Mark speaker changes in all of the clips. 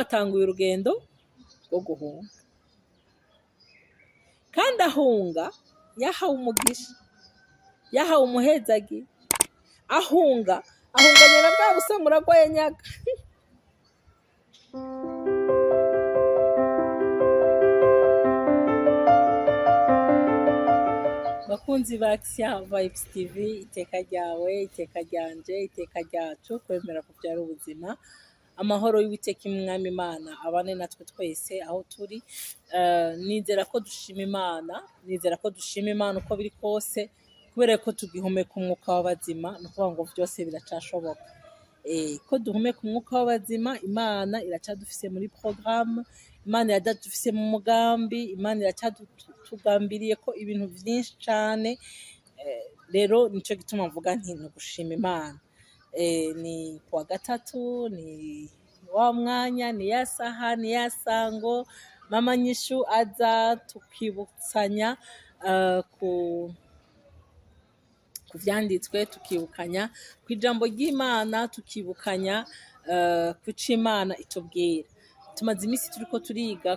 Speaker 1: atanguye urugendo rwo guhunga, kandi ahunga yahawe umugisha, yahawe umuhezagi. Ahunganye na bwa busamuragwa yanyaga. Bakunzi ba Action Vibes TV, iteka ryawe, iteka ryanje, iteka ryacu, kwemera kubyara ubuzima. Amahoro y'Uwiteka Umwami Imana abane natwe twese aho turi. Nizera ko dushima Imana uko biri kose, kubera ko tugihumeka umwuka w'abazima, no kuvuga ngo byose biracashoboka. Ko duhumeka umwuka w'abazima, Imana iracadufise muri programme, Imana iradufise mu mugambi, Imana iracadutugambiriye ko ibintu byinshi cyane. Rero nico gituma mvuga nti no gushima Imana. Ni kuwa gatatu, ni wa mwanya, ni ya saha, ni ya sango mama nyishu aza tukibutsanya ku vyanditswe, tukibukanya ku ijambo ry'Imana, tukibukanya ku c'Imana itubwira. Tumaze iminsi turiko turiga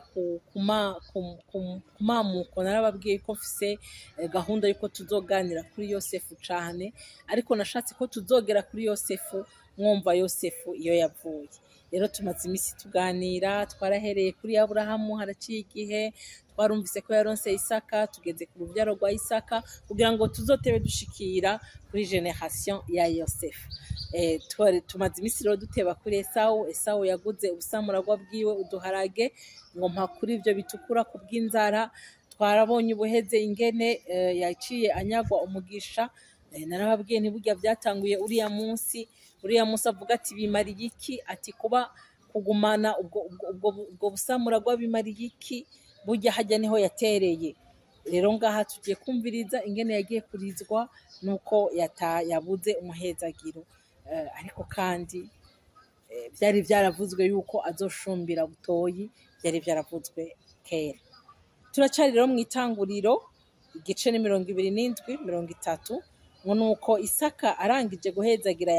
Speaker 1: kumamuko. Narababwiye ko mfise gahunda yuko tuzoganira kuri Yosefu cane, ariko nashatse ko tuzogera kuri Yosefu mwumva Yosefu iyo yavuye. Rero tumaze iminsi tuganira, twarahereye kuri Aburahamu, haraciye igihe twarumvise ko yaronse Isaka, tugeze ku rubyaro rwa Isaka, kugira ngo tuzotebe dushikira kuri generation ya Yosefu. Tumaze iminsi rero duteba kuri Esawu yaguze ubusamuragwa bwiwe, uduharage, ngo mpa kuri ibyo bitukura ku bw'inzara. Twarabonye ubuheze ingene yaciye anyagwa umugisha. Narababwiye ntiburya byatanguye uriya munsi avuga ati bimariye iki, ati kuba kugumana ubwo busamuragwa bimariye iki, burya hajya niho yatereye. Rero ngaha tugiye kumviriza ingene yagiye kurizwa nuko yabuze umuhezagiro, ariko kandi byari byaravuzwe yuko azoshumbira butoyi, byari byaravuzwe kera. Turacari rero mu itanguriro, igice ni 27:30, ngo nuko Isaka arangije guhezagira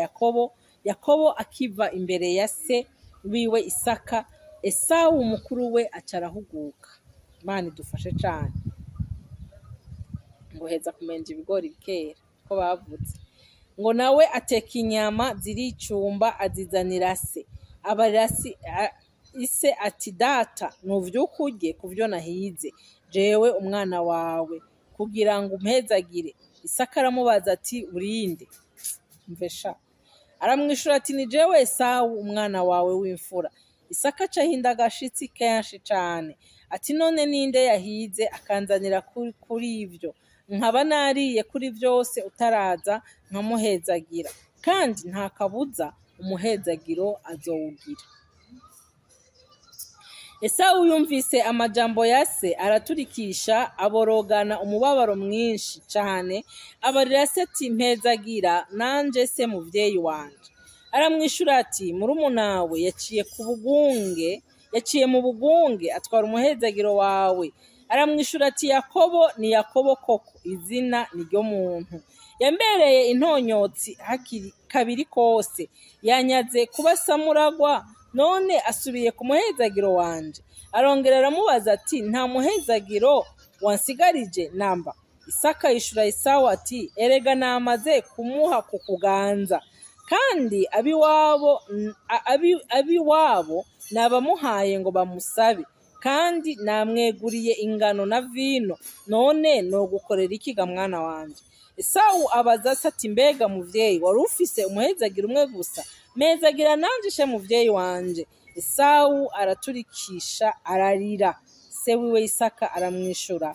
Speaker 1: Yakobo akiva imbere ya se wiwe Isaka, Esawu mukuru we acarahuguka. Imana idufashe cane. Ngo heza kumenja ibigori bikera ko bavuze. Ngo nawe ateka inyama ziricumba azizanira se. Abarasi ise ati data nuvyuka urye kuvyo nahize jewe umwana wawe kugira ngo umpezagire. Isaka aramubaza ati urinde? Mvesha aramwishura ati ni jewe Esawu umwana wawe w'imfura. Isaka acahinda agashitsi kenshi cane, ati none ninde yahize akanzanira kuri ivyo? Nkaba nariye kuri vyose utaraza nkamuhezagira, kandi nta kabuza umuhezagiro azowugira. Esawu yumvise amajambo ya se araturikisha, aborogana umubabaro mwinshi cane, abarira se ati mpezagira nanje se muvyeyi wanje. Aramwishura ati murumunawe yaciye mu bugunge atwara umuhezagiro wawe. Aramwishura ati Yakobo ni Yakobo koko, izina ni ryo muntu. Yambereye intonyotsi kabiri kose, yanyaze kuba samuragwa, none asubiye ku muhezagiro wanje. Arongera aramubaza ati nta muhezagiro wansigarije namba? Isaka yishura Esawu ati erega namaze kumuha ku kuganza, kandi abiwabo nabamuhaye ngo bamusabe, kandi namweguriye ingano na vino, none no gukorera ikiga mwana wanje? Esawu abaza se ati mbega muvyeyi, wari ufise umuhezagiro umwe gusa? Mezagira nanje she muvyeyi wanje. Esawu araturikisha ararira. Se wiwe Isaka aramwishura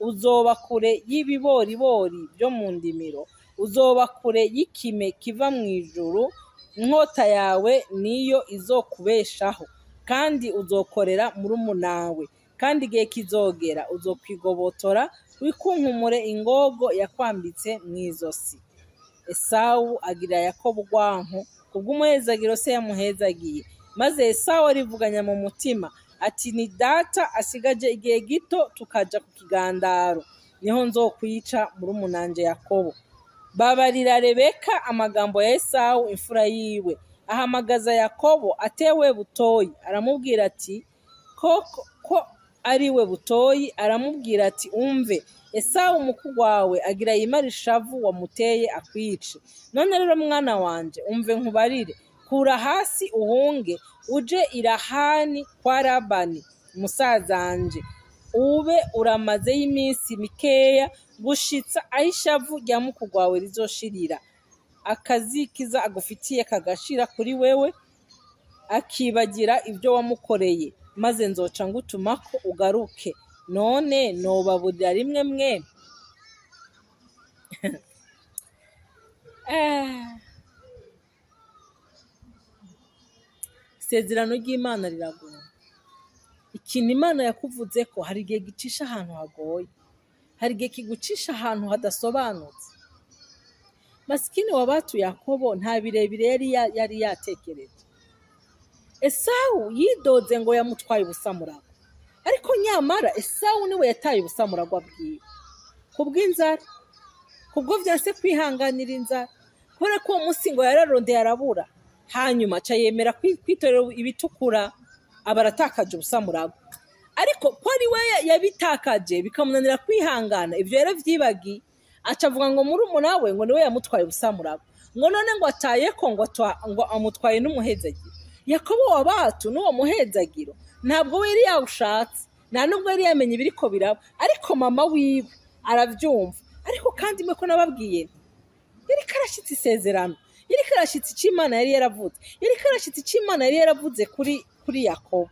Speaker 1: uzoba kure y'ibiboribori byo mu ndimiro, uzoba kure y'ikime kiva mu ijuru, inkota yawe niyo izokubeshaho, kandi uzokorera murumunawe, kandi igihe kizogera uzokwigobotora wikunkumure ingogo yakwambitse mw'izosi. Esawu agira Yakobo urwanko kubw'umuhezagiro se yamuhezagiye, maze Esawu arivuganya mu mutima ati ni data asigaje igihe gito tukaja ku kigandaro, niho nzokwica murumunanje Yakobo. Babarira Rebeka amagambo ya Esawu imfura yiwe, ahamagaza Yakobo atewe butoyi, aramubwira ati ko ari we butoyi, aramubwira ati umve, Esawu umukuru wawe agira yimara ishavu wamuteye akwice. None rero mwana wanje, umve nkubarire, kura hasi uhunge uje irahani kwa Labani musazanje, ube uramazeyo iminsi mikeya gushitsa aho ishavu rya mukuru wawe rizoshirira, akazikiza agufitiye kagashira kuri wewe, akibagira ibyo wamukoreye, maze nzoca ngutumako ugaruke. None nobaburira rimwe mwe? Isezerano ry'Imana riragoye. Ikintu Imana yakuvuze ko hari igihe gicisha ahantu hagoye, hari igihe kigucisha ahantu hadasobanutse. Masikini wa batu Yakobo nta birebire yari yatekereje. Esawu yidoze ngo yamutwaye ubusamurago, ariko nyamara Esawu niwe yataye ubusamurago bwiwe kubw'inzara, kubwo vyase kwihanganira inzara, kubera ko uwo munsi ngo yararondeye arabura, hanyuma aca yemera kwitorera ibitukura, abaratakaje ubusamurago. Ariko ko ari we yabitakaje bikamunanira kwihangana, ivyo yaravyibagiye, aca avuga ngo murumuna we ngo niwe yamutwaye ubusamurago, ngo none ngo atayeko ngo amutwaye n'umuhezagiro. Yakobo wa batu n'uwo muhezagiro ntabwo we yari yawushatse, nta nubwo yari yamenye ibiriko biraba, ariko mama wiwe aravyumva. Ariko kandi mwe ko nababwiye, yari karashitse isezerano, yari karashitse icyo Imana yari yaravuze, yari karashitse icyo Imana yari yaravuze kuri Yakobo.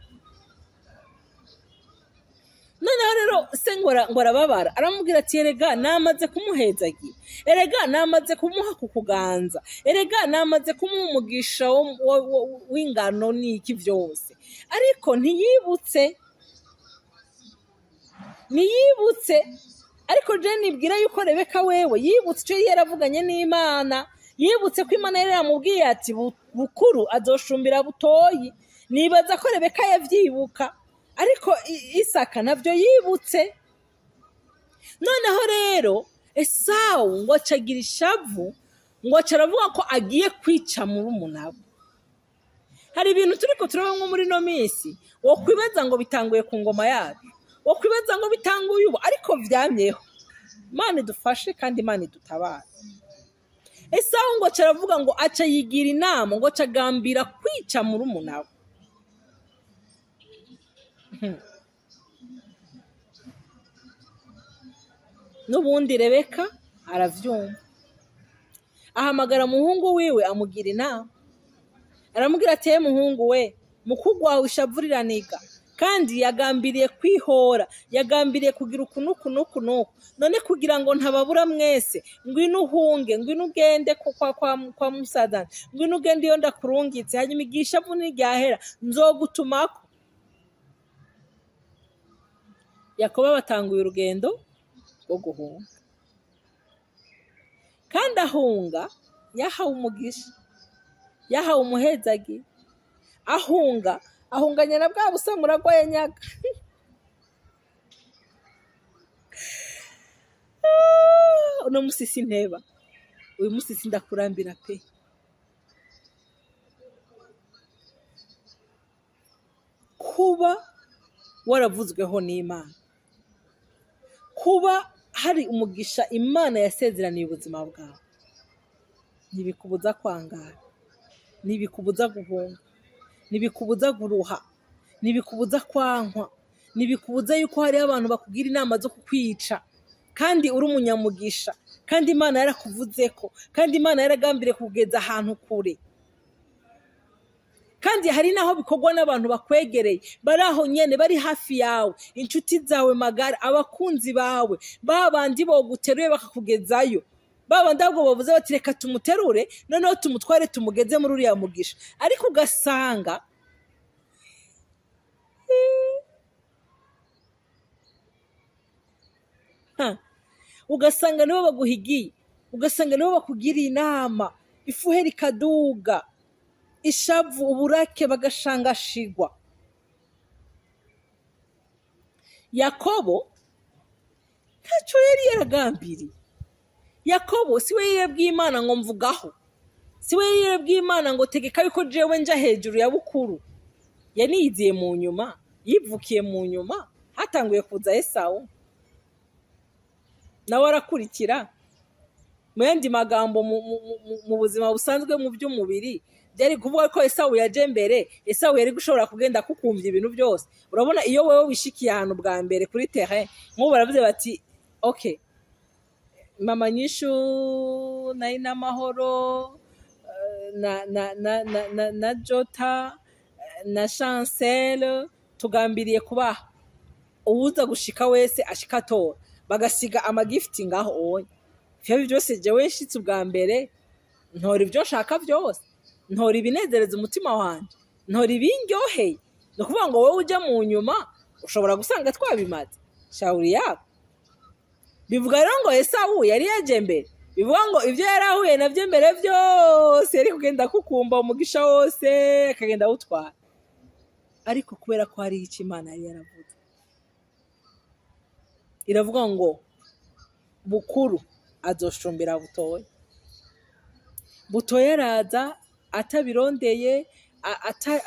Speaker 1: Noneho rero se ngo arababara, aramubwira ati erega namaze kumuhezagira, erega namaze kumuha ku kuganza, erega namaze kumuha umugisha w'ingano n'iki byose. Ariko ntiyibutse, ariko je nibwira yuko Rebeka wewe yibutse icyo yaravuganye n'Imana, yibutse ko Imana yari yaramubwiye ati bukuru azoshumbira butoyi. Nibaza ko Rebeka yavyibuka, ariko Isaka navyo yibutse. Noneho rero Esawu ngo acagira ishavu, ngo acaravuga ko agiye kwica murumuna we. Hari ibintu turiko turabamwe muri no minsi, wo kwibaza ngo bitanguye ku ngoma yacu, wo kwibaza ngo bitanguye ubu, ariko vyamyeho. Imana idufashe kandi Imana idutabara. Esawu ngo acaravuga ngo aca yigira inama, ngo acagambira kwica murumuna we. N'ubundi Rebeka aravyumva, ahamagara muhungu wiwe amugira inama, aramubwira ati muhungu we, mukuru wawe ishavu riraniga, kandi yagambiriye kwihora, yagambiriye kugira ukunuku, none kugira ngo ntababura mwese, ngwino uhunge, ngwino ugende kwa musazana, ngwino ugende iyo ndakurungitse, hanyuma igihe ishavu niryahera nzogutumako. Yakobo batanguye urugendo rwo guhunga, kandi ahunga yahawe umugisha, yahawe umuhezagiro. Ahunganye na bwa busamurago yanyaga. Uno musisi nteba, uyu musisi ndakurambira pe. Kuba waravuzweho n'Imana, kuba hari umugisha Imana yasezeraniye ubuzima bwawe, ntibikubuza kwangara, ntibikubuza guhunga, ntibikubuza guruha, ntibikubuza kwankwa, ntibikubuza yuko hari abantu bakubwira inama zo kukwica, kandi uri umunyamugisha, kandi Imana yarakuvuzeko, kandi Imana yaragambiriye kugeza ahantu kure. Kandi hari naho bikorwa n'abantu bakwegereye, bari aho nyene, bari hafi yawe, inshuti zawe magara, abakunzi bawe, babandi boguteruye bakakugezayo, babandi ahubwo bavuze bati reka tumuterure, noneho tumutware tumugeze muri uriya mugisha. Ariko ugasanga ugasanga nibo baguhigiye, ugasanga nibo bakugiriye inama, ifuhe rikaduga, ishavu uburake bagashangashigwa. Yakobo ntacyo yari yaragambiriye. Yakobo siwe yabwiye Imana ngo mvugaho, si we yabwiye Imana ngo tegeka yuko jewe nja hejuru ya bukuru. Yaniyiziye mu nyuma, yivukiye mu nyuma, hatanguye kuza Esawu nawe arakurikira. Mu yandi magambo, mu buzima busanzwe mu by'umubiri byari kuvuga ko Esawu yaje mbere. Esawu yari gushobora kugenda kukumvya ibintu byose. Urabona iyo wewe wishikiye ahantu bwa mbere kuri terrain, nk'ubu baravuze bati okay, mama nyishu nari n'amahoro na Jota na Chancel tugambiriye kubaha, uwuza gushika wese ashika atora, bagasiga amagifti ngaho oya. Ivyo byose jewe nshitse ubwa mbere, ntora ibyo nshaka byose, ntora ibinezereza umutima wanje, ntora ibindyoheye. No kuvuga ngo wowe ujya mu nyuma ushobora gusanga twabimaze. Shauri yako. Bivuga rero ngo Esawu yari yaje mbere, bivuga ngo ivyo yarahuye navyo mbere byose yari kugenda kukumba umugisha wose akagenda awutwara. Ariko kubera ko hari icyo Imana yari yaravuze, iravuga ngo bukuru azoshumbira butoya. Butoya araza atabirondeye,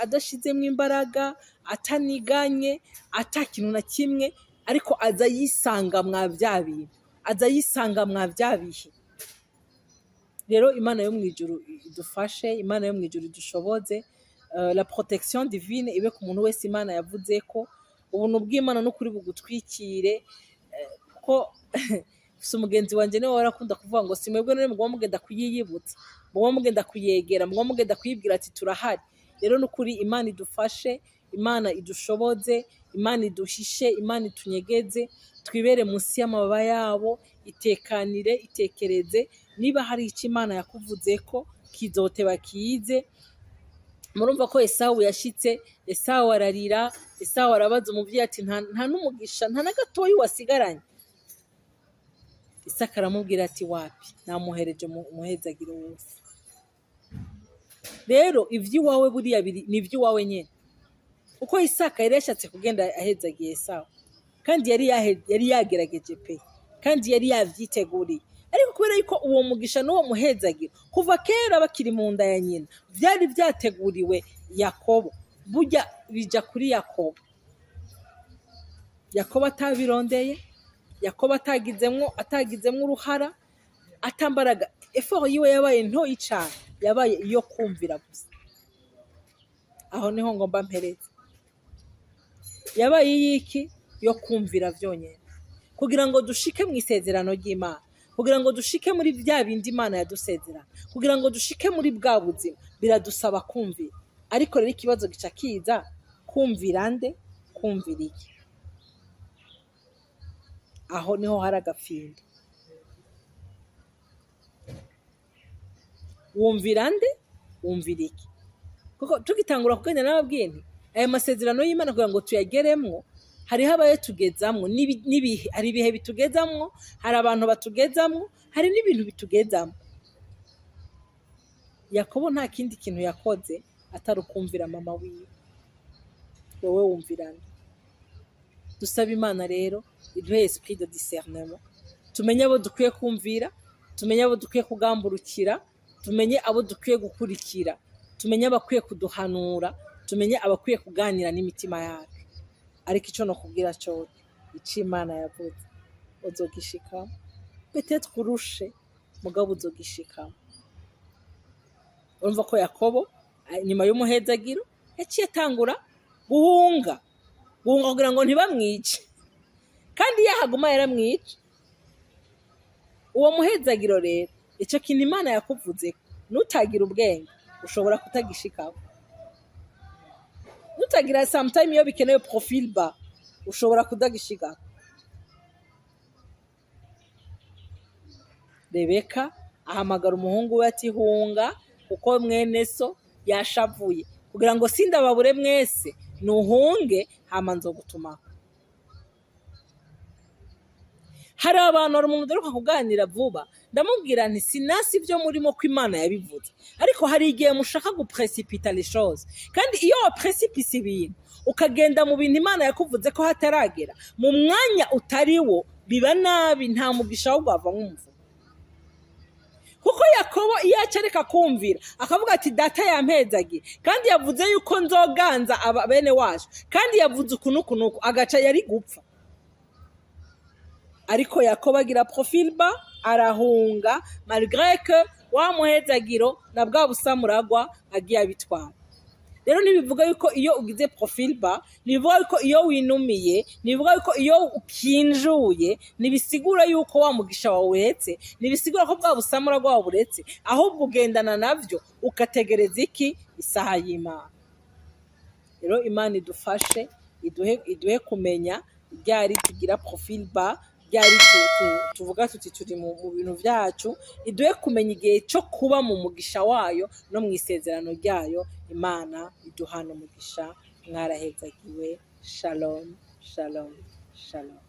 Speaker 1: adashizemo imbaraga, ataniganye, atakintu na kimwe, ariko aza yisanga mwa bya bintu, aza yisanga mwa bya bihe. Rero Imana yo mwijuru idufashe, Imana yo mwijuru idushoboze. La protection divine ibe ku muntu wese Imana yavuze ko. Ubuntu bw'Imana n'ukuri bugutwikire, ko si umugenzi wanje niwe warakunda kuvuga ngo si mwebwe none mugomba mugenda kuyiyibutsa, mugomba mugenda kuyegera, mugomba mugenda kuyibwira ati turahari. Rero n'ukuri Imana idufashe, Imana idushoboze, Imana iduhishe, Imana itunyegeze, twibere munsi y'amababa yabo, itekanire, itekereze. Niba hari icyo Imana yakuvuze ko kizoteba kize. Murumva ko Esawu yashitse, Esawu ararira, Esawu arabaza umuvyeyi ati nta n'umugisha, nta na gatoyi wasigaranye. Isaka aramubwira ati wapi, namuhereje umuhezagiro wose. Rero ivy'iwawe buriya ni ivy'iwawe nyene. Uko Isaka yari yashatse kugenda ahezagiye Esawu, kandi yari yagerageje pe, kandi yari yavyiteguriye. Ariko kubera yuko uwo mugisha n'uwo muhezagiro kuva kera bakiri mu nda ya nyina byari byateguriwe Yakobo, burya bija kuri Yakobo. Yakobo atabirondeye, Yakobo atagizemwo uruhara, atambaraga. Effort yiwe yabaye nto icana, yabaye iyo kumvira gusa. Aho niho ngomba mpereza. Yabaye yiki yo kumvira vyonyene, kugira ngo dushike mu isezerano ry'Imana, kugira ngo dushike muri bya bindi Imana yadusezerana, kugira ngo dushike muri bwa buzima biradusaba kumvira. Ariko rero ikibazo gica kiza, kumvira nde, kumvira iki? Aho niho hari agafinda. Wumvira nde, wumvira iki? Kuko tugitangura kugenda n'ababwiye nti aya masezerano y'Imana kugira ngo tuyageremwo, hariho abaye tugezamwo n'ibihe, hari ibihe bitugezamwo, hari abantu batugezamwo, hari n'ibintu bitugezamwo. Yakobo nta kindi kintu yakoze atari ukumvira mama wiwe. Wowe wumvirana. Dusaba Imana rero iduhe esprit de discernement, tumenye abo dukwiye kumvira, tumenye abo dukwiye kugamburukira, tumenye abo dukwiye gukurikira, tumenye abakwiye kuduhanura, tumenye abakwiye kuganira n'imitima yacu. Ariko icyo nokubwira cyo icyo Imana yavuze uzogishikamo, peut-être kurushe mugabo uzogishikamo. Urumva ko Yakobo nyuma y'umuhezagiro yaciye atangura guhunga kugira ngo ntibamwice, kandi yahaguma yaramwica. Uwo muhezagiro rero, icyo kintu Imana yakuvuze, nutagira ubwenge ushobora kutagishikamo. Nutagira sometime iyo bikenewe profil ba, ushobora kudagishikamo. Rebeka ahamagara umuhungu we ati hunga, kuko mwene so yashavuye, kugira ngo sindababure mwese, nuhunge hama nzogutumako. Hari abantu, hari umuntu udaruka kuganira vuba, ndamubwira nti sinasi ibyo murimo ko Imana yabivuze, ariko hari igihe mushaka guprecipitar les choses, kandi iyo waprecipice ibintu ukagenda mu bintu Imana yakuvuze ko hataragera, mu mwanya utariwo biba nabi, nta mugisha wo gwava nk'umuvumo. kuko Yakobo iyo acereka kumvira akavuga ati data yampezagiye kandi yavuze yuko nzoganza bene wacu kandi yavuze ukunuku agaca yari gupfa, ariko Yakobo agira profil bas arahunga malgré que wa muhezagiro na bwa busamuragwa agiye abitwara. Rero nibivuga yuko iyo ugize profil bas, nibivuga yuko iyo winumiye, nibivuga yuko iyo ukinjuye, nibisigura yuko wa mugisha wawuretse, nibisigura ko bwa busamuragwa wawuretse, ahubwo ugendana navyo ukategereza iki? Isaha y'Imana. Rero Imana idufashe, iduhe kumenya ryari tugira profil bas, ryari tuvuga tuti turi mu bintu vyacu, iduhe kumenya igihe cyo kuba mu mugisha wayo no mu isezerano ryayo. Imana iduhana umugisha. Mwarahezagiwe. Shalom, shalom, shalom.